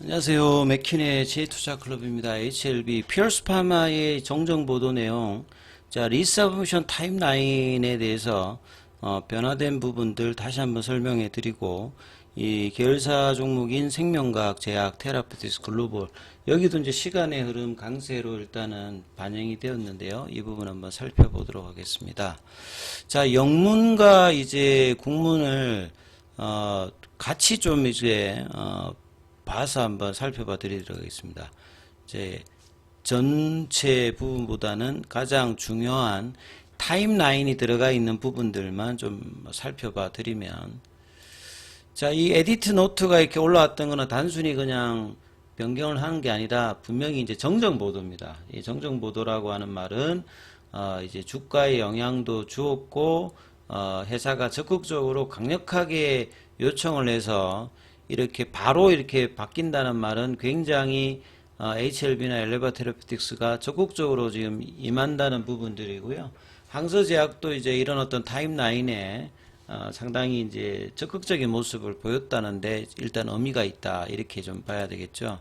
안녕하세요. 맥킨의 재투자클럽입니다. HLB 피어스파마의 정정보도 내용, 자 리서브미션 타임라인에 대해서 변화된 부분들 다시 한번 설명해 드리고, 이 계열사 종목인 생명과학, 제약, 테라피utics, 글로벌, 여기도 이제 시간의 흐름 강세로 일단은 반영이 되었는데요. 이 부분 한번 살펴보도록 하겠습니다. 자, 영문과 이제 국문을 같이 좀 이제 봐서 한번 살펴봐 드리도록 하겠습니다. 이제 전체 부분보다는 가장 중요한 타임라인이 들어가 있는 부분들만 좀 살펴봐 드리면, 자, 이 에디트 노트가 이렇게 올라왔던 거는 단순히 그냥 변경을 하는 게 아니라 분명히 이제 정정 보도입니다. 이 정정 보도라고 하는 말은 이제 주가에 영향도 주었고, 회사가 적극적으로 강력하게 요청을 해서 이렇게 바로 이렇게 바뀐다는 말은 굉장히 HLB나 엘레바 테라피틱스가 적극적으로 지금 임한다는 부분들이고요. 항서제약도 이제 이런 어떤 타임라인에 상당히 이제 적극적인 모습을 보였다는데 일단 의미가 있다, 이렇게 좀 봐야 되겠죠.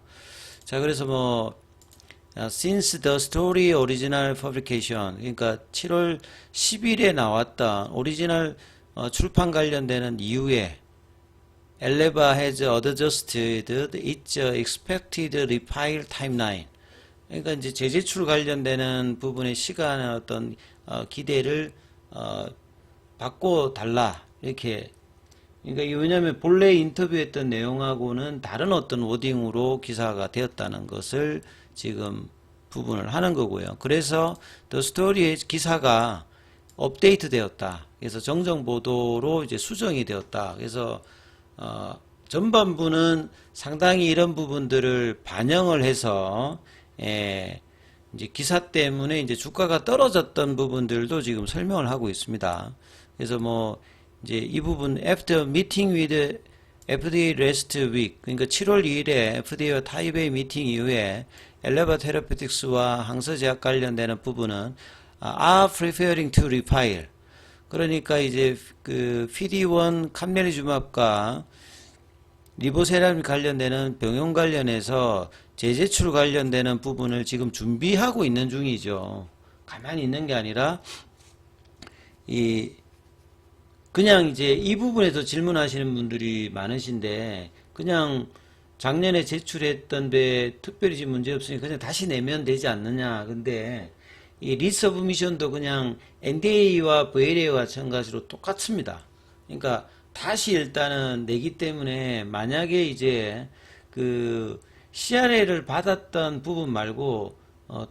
자, 그래서 뭐 since the story original publication, 그러니까 7월 10일에 나왔던 오리지널 출판 관련되는 이후에 Eleva has adjusted its expected refile timeline. 그러니까 이제 재제출 관련되는 부분의 시간의 어떤 기대를 바꿔 달라, 이렇게. 그러니까 왜냐하면 본래 인터뷰했던 내용하고는 다른 어떤 워딩으로 기사가 되었다는 것을 지금 부분을 하는 거고요. 그래서 The Story의 기사가 업데이트 되었다. 그래서 정정 보도로 이제 수정이 되었다. 그래서 전반부는 상당히 이런 부분들을 반영을 해서 이제 기사 때문에 이제 주가가 떨어졌던 부분들도 지금 설명을 하고 있습니다. 그래서 뭐 이제 이 부분 after meeting with FDA last week, 그러니까 7월 2일에 FDA와 타이베이 미팅 이후에 엘레바 테라피틱스와 항서제약 관련되는 부분은 are preparing to refile. 그러니까 이제 그 PD-1 캄멜리주맙과 리보세라믹 관련되는 병용 관련해서 재제출 관련되는 부분을 지금 준비하고 있는 중이죠. 가만히 있는 게 아니라 그냥 이제 이 부분에서 질문하시는 분들이 많으신데, 그냥 작년에 제출했던 데 특별히 문제 없으니 그냥 다시 내면 되지 않느냐. 근데 이 리서브미션도 그냥 NDA와 VLA와 마찬가지로 똑같습니다. 그러니까 다시 일단은 내기 때문에, 만약에 이제 그 CRA를 받았던 부분 말고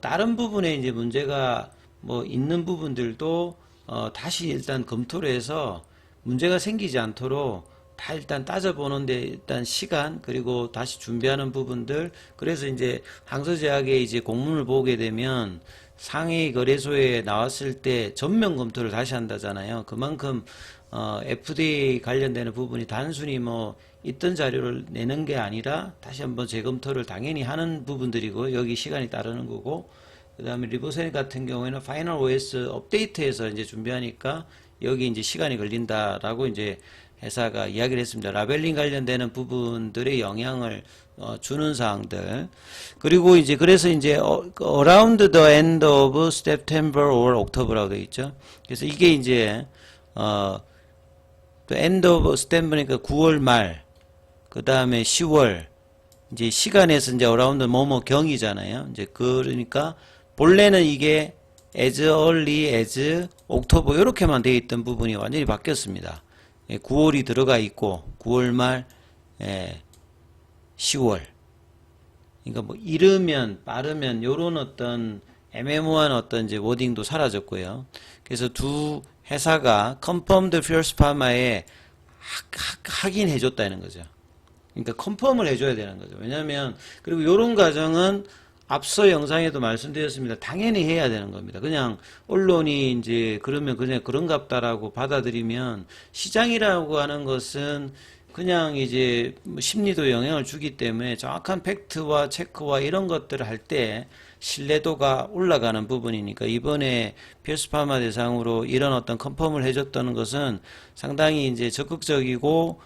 다른 부분에 이제 문제가 뭐 있는 부분들도 다시 일단 검토를 해서 문제가 생기지 않도록 다 일단 따져보는데 일단 시간, 그리고 다시 준비하는 부분들. 그래서 이제 항서제약의 이제 공문을 보게 되면 상해 거래소에 나왔을 때 전면 검토를 다시 한다잖아요. 그만큼 FDA 관련되는 부분이 단순히 뭐 있던 자료를 내는 게 아니라 다시 한번 재검토를 당연히 하는 부분들이고, 여기 시간이 따르는 거고, 그 다음에 리보세닉 같은 경우에는 파이널 OS 업데이트해서 이제 준비하니까 여기 이제 시간이 걸린다라고 이제 회사가 이야기를 했습니다. 라벨링 관련되는 부분들의 영향을 주는 사항들. 그리고 이제 그래서 이제 around the end of September or October라고 되어 있죠. 그래서 이게 이제 end of September니까 9월 말, 그 다음에 10월, 이제 시간에서 이제 around 뭐뭐 경이잖아요. 이제 그러니까 본래는 이게 as early as October 이렇게만 되어 있던 부분이 완전히 바뀌었습니다. 9월이 들어가 있고 9월 말 10월. 그러니까 뭐 이르면 빠르면 요런 어떤 애매모호한 어떤 이제 워딩도 사라졌고요. 그래서 두 회사가 confirmed first pharma에 확인해 줬다는 거죠. 그러니까 컨펌을 해줘야 되는 거죠. 왜냐하면, 그리고 요런 과정은 앞서 영상에도 말씀드렸습니다. 당연히 해야 되는 겁니다. 그냥 언론이 이제 그러면 그냥 그런갑다라고 받아들이면, 시장이라고 하는 것은 그냥 이제 심리도 영향을 주기 때문에 정확한 팩트와 체크와 이런 것들을 할 때 신뢰도가 올라가는 부분이니까, 이번에 피어스파마 대상으로 이런 어떤 컨펌을 해줬다는 것은 상당히 이제 적극적이고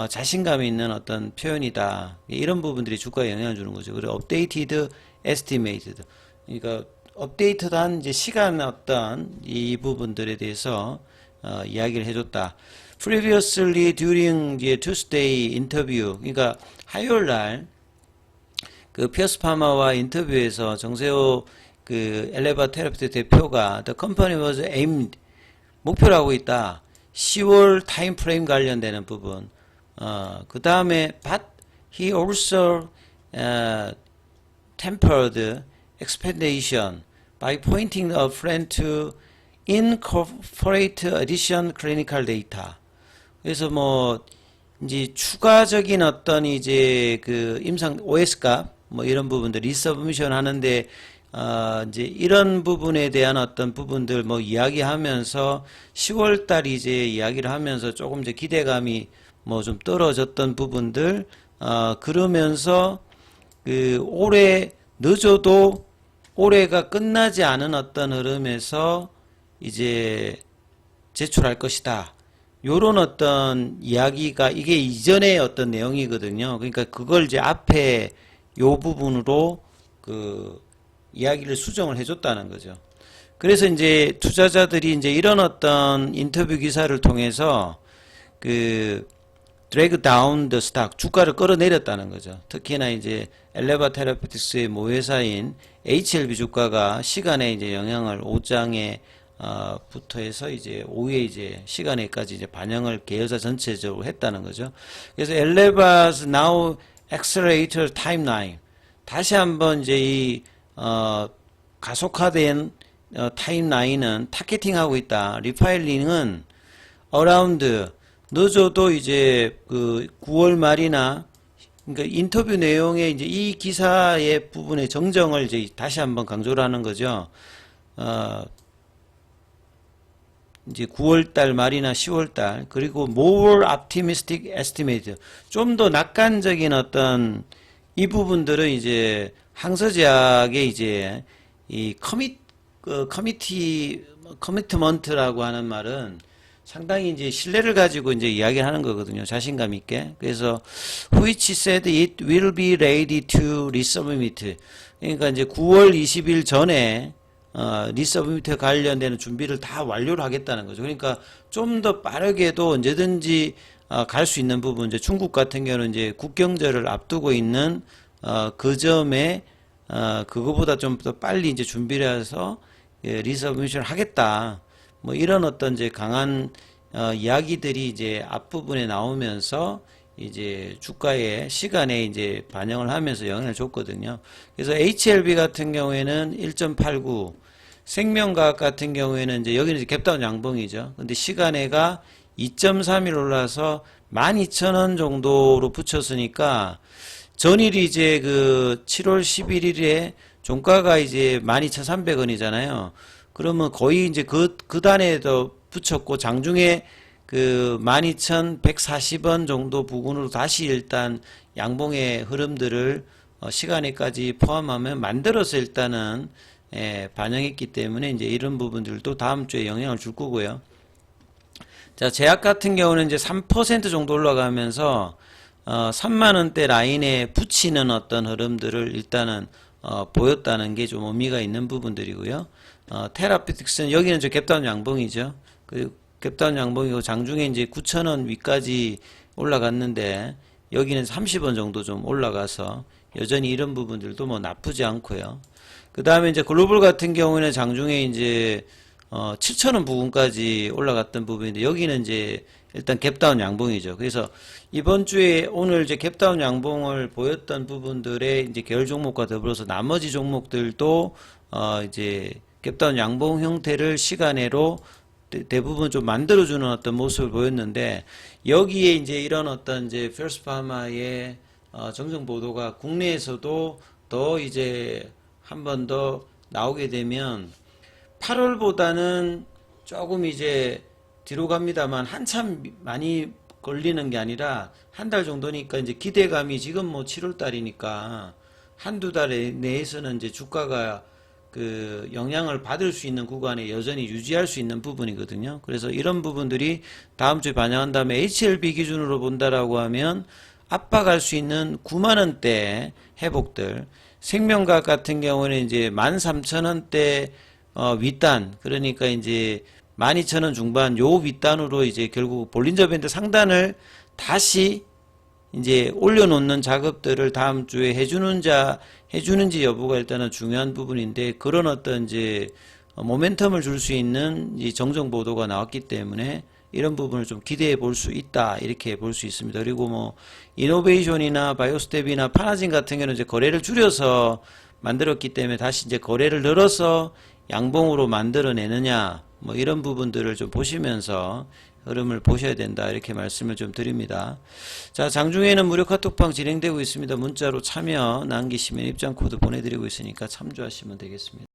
자신감 있는 어떤 표현이다. 이런 부분들이 주가에 영향을 주는 거죠. 그리고 updated, estimated. 그러니까 업데이트한 이제 시간 어떤 이 부분들에 대해서 이야기를 해줬다. Previously during the Tuesday interview, 그러니까 화요일 날 그 피어스 파마와 인터뷰에서 정세호 그 엘레바 테라피트 대표가 the company was aimed 목표로 하고 있다. 10월 타임 프레임 관련되는 부분. 그 다음에 but he also tempered expectation by pointing a friend to incorporate additional clinical data. 그래서 뭐 이제 추가적인 어떤 이제 그 임상 OS 값 뭐 이런 부분들 리서브미션 하는데 이제 이런 부분에 대한 어떤 부분들 뭐 이야기하면서 10월 달 이제 이야기를 하면서 조금 이제 기대감이 뭐 좀 떨어졌던 부분들 그러면서 그 올해 늦어도 올해가 끝나지 않은 어떤 흐름에서 이제 제출할 것이다. 요런 어떤 이야기가 이게 이전의 어떤 내용이거든요. 그러니까 그걸 이제 앞에 요 부분으로 그 이야기를 수정을 해줬다는 거죠. 그래서 이제 투자자들이 이제 이런 어떤 인터뷰 기사를 통해서 그 drag down the stock 주가를 끌어내렸다는 거죠. 특히나 이제 엘레바 테라피틱스의 모회사인 HLB 주가가 시간에 이제 영향을 5장에 부터 해서 이제 오후에 이제 시간에까지 이제 반영을 계열사 전체적으로 했다는 거죠. 그래서 엘레바's now accelerator timeline 다시 한번 이제 이 가속화된 타임라인은 타겟팅하고 있다. 리파일링은 around 늦어도 이제 그 9월 말이나 그러니까 인터뷰 내용에 이제 이 기사의 부분의 정정을 이제 다시 한번 강조를 하는 거죠. 이제 9월 달 말이나 10월 달 그리고 more optimistic estimate 좀 더 낙관적인 어떤 이 부분들은 이제 항서제약의 이제 이 커미트먼트라고 하는 말은 상당히 이제 신뢰를 가지고 이제 이야기를 하는 거거든요. 자신감 있게. 그래서 which said it will be ready to resubmit. 그러니까 이제 9월 20일 전에 리서브미트 관련되는 준비를 다 완료를 하겠다는 거죠. 그러니까 좀 더 빠르게도 언제든지 갈 수 있는 부분, 이제 중국 같은 경우는 이제 국경절을 앞두고 있는 그 점에 그거보다 좀 더 빨리 이제 준비를 해서 리서브미션을 하겠다. 뭐 이런 어떤 이제 강한 이야기들이 이제 앞부분에 나오면서 이제 주가의 시간에 이제 반영을 하면서 영향을 줬거든요. 그래서 HLB 같은 경우에는 1.89, 생명과학 같은 경우에는 이제 여기는 이제 갭다운 양봉이죠. 근데 시간에가 2.31 올라서 12,000원 정도로 붙였으니까 전일이 이제 그 7월 11일에 종가가 이제 12,300원이잖아요. 그러면 거의 이제 그 단에도 붙였고 장중에 그 12,140원 정도 부근으로 다시 일단 양봉의 흐름들을 시간에까지 포함하면 만들어서 일단은 반영했기 때문에 이제 이런 부분들도 다음 주에 영향을 줄 거고요. 자, 제약 같은 경우는 이제 3% 정도 올라가면서 3만원대 라인에 붙이는 어떤 흐름들을 일단은 보였다는 게 좀 의미가 있는 부분들이고요. 테라피틱스는 여기는 이제 갭다운 양봉이죠. 그 갭다운 양봉이고 장중에 이제 9,000원 위까지 올라갔는데 여기는 30원 정도 좀 올라가서 여전히 이런 부분들도 뭐 나쁘지 않고요. 그 다음에 이제 글로벌 같은 경우는 장중에 이제 7,000원 부근까지 올라갔던 부분인데 여기는 이제 일단 갭다운 양봉이죠. 그래서 이번 주에 오늘 이제 갭다운 양봉을 보였던 부분들의 이제 계열 종목과 더불어서 나머지 종목들도 이제 갭다운 양봉 형태를 시간으로 대부분 좀 만들어주는 어떤 모습을 보였는데 여기에 이제 이런 어떤 이제 피어스파마의 정정 보도가 국내에서도 더 이제 한 번 더 나오게 되면 8월보다는 조금 이제 뒤로 갑니다만 한참 많이 걸리는 게 아니라 한 달 정도니까 이제 기대감이 지금 뭐 7월 달이니까 한두 달 내에서는 이제 주가가 그 영향을 받을 수 있는 구간에 여전히 유지할 수 있는 부분이거든요. 그래서 이런 부분들이 다음 주에 반영한 다음에 HLB 기준으로 본다라고 하면 압박할 수 있는 9만 원대 회복들, 생명과학 같은 경우는 이제 13,000원대 윗단, 그러니까 이제 12,000원 중반 요 윗단으로 이제 결국 볼린저 밴드 상단을 다시 이제 올려놓는 작업들을 다음 주에 해주는지 여부가 일단은 중요한 부분인데, 그런 어떤 이제 모멘텀을 줄 수 있는 이 정정 보도가 나왔기 때문에 이런 부분을 좀 기대해 볼 수 있다, 이렇게 볼 수 있습니다. 그리고 뭐 이노베이션이나 바이오스텝이나 파나진 같은 경우는 이제 거래를 줄여서 만들었기 때문에 다시 이제 거래를 늘어서 양봉으로 만들어내느냐, 뭐 이런 부분들을 좀 보시면서 흐름을 보셔야 된다, 이렇게 말씀을 좀 드립니다. 자, 장중에는 무료 카톡방 진행되고 있습니다. 문자로 참여 남기시면 입장 코드 보내드리고 있으니까 참조하시면 되겠습니다.